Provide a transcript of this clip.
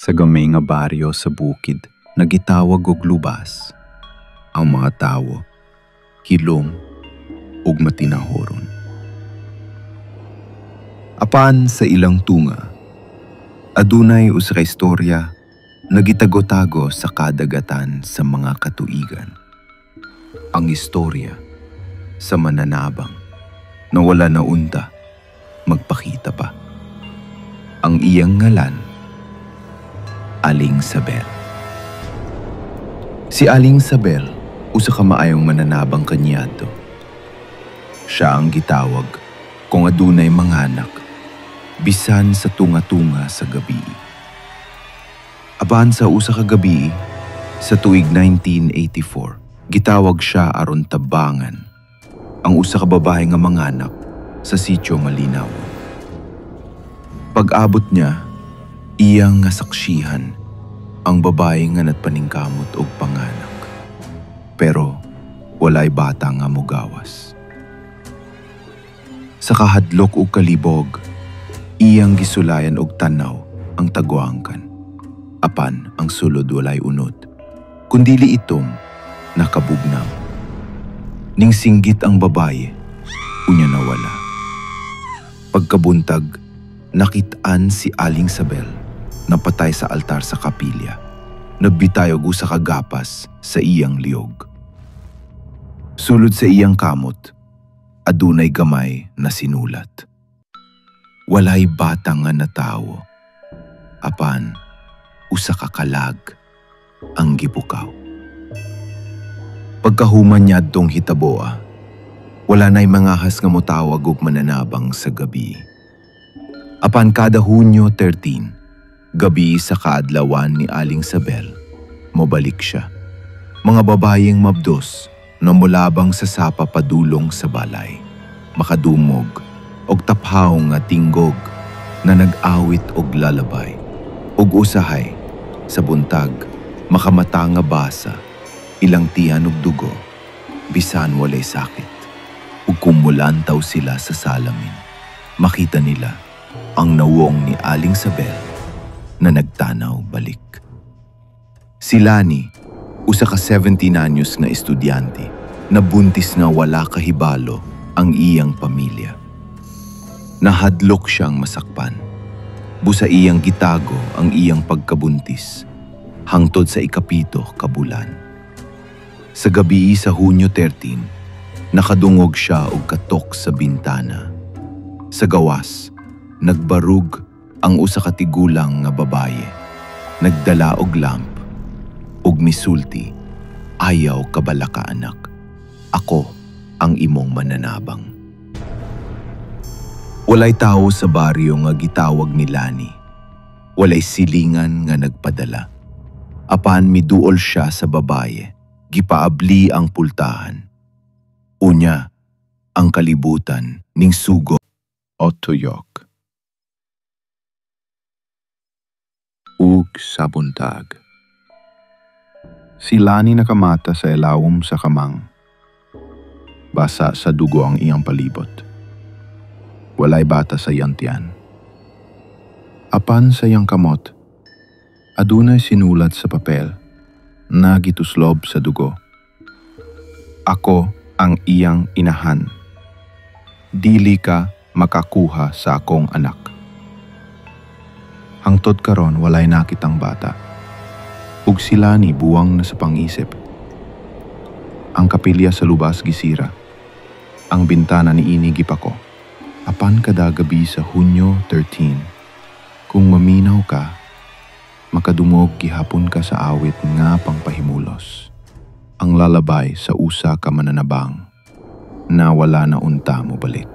Sa gamay nga baryo sa bukid, nagitawag og lubas. Ang mga tawo, hilom ug matinahoron. Apan sa ilang tunga, adunay usa ka istorya nagitago-tago sa kadagatan sa mga katuigan. Ang istorya sa mananabang na wala na unta magpakita pa. Ang iyang ngalan, Aling Sabel. Si Aling Sabel, usa ka maayong mananabang kaniadto. Siya ang gitawag kung adunay manganak, bisan sa tunga-tunga sa gabi. Apan sa usa ka gabi, sa tuig 1984, gitawag siya aron tabangan ang usa ka babae nga manganak sa sitio Malinaw. Pag-abot niya, iyang nga saksihan ang babae nga natpaningkamot og panganak. Pero walay bata nga mogawas. Sa kahadlok og kalibog, iyang gisulayan og tanaw ang tagwangkan. Apan ang sulod walay unod, kundili itom nakabugnang. Ning singgit ang babaye, unya nawala. Pagkabuntag, nakit-an si Aling Sabel napatay sa altar sa kapilya. Nagbitayog usa ka gapas sa iyang liog. Sulod sa iyang kamot, adunay gamay na sinulat. Walay bata nga natawo, apan usa ka kalag ang gibukaw. Pagkahuman niya adtong hitaboa, wala na'y mangahas nga motawag og mananabang sa gabi. Apan kada Hunyo 13, gabi sa kaadlawan ni Aling Sabel, mobalik siya. Mga babayeng mabdos na mulabang sa sapa padulong sa balay, makadumog og taphaw nga tinggog na nag-awit og lalabay, og usahay sa buntag makamata nga basa, ilang tiyan og dugo, bisan walay sakit. Ug kumulantaw sila sa salamin, makita nila ang nawong ni Aling Sabel na nagtanaw balik. Si Lani, usa ka 17 anyos na estudyante, na buntis na wala kahibalo ang iyang pamilya. Nahadlok siyang masakpan. Busa iyang gitago ang iyang pagkabuntis hangtod sa ikapito ka bulan. Sa gabi sa Hunyo 13, nakadungog siya og katok sa bintana. Sa gawas, nagbarug ang usa ka tigulang nga babaye. Nagdala og lamp ug misulti, "Ayaw ka bala ka anak. Ako ang imong mananabang." Walay tawo sa baryo nga gitawag ni Lani. Walay silingan nga nagpadala. Apan miduol siya sa babaye, gipaabli ang pultahan. Unya, ang kalibutan ning sugo o tuyok. Ug sa buntag, si Lani nakamata sa ilawom sa kamang. Basa sa dugo ang iyang palibot. Walay bata sa iyang tiyan. Apan sa iyang kamot, adunay sinulat sa papel na gituslob sa dugo. "Ako ang iyang inahan. Dili ka makakuha sa akong anak." Hangtod karon walay nakitang bata. Ug si Lani buwang na sa pangisip. Ang kapilya sa lubas gisira. Ang bintana niini gipako. Apan kada gabi sa Hunyo 13, kung maminaw ka, makadumog gihapon ka sa awit nga pangpahimulos. Ang lalabay sa usa ka mananabang na wala na unta mo balik.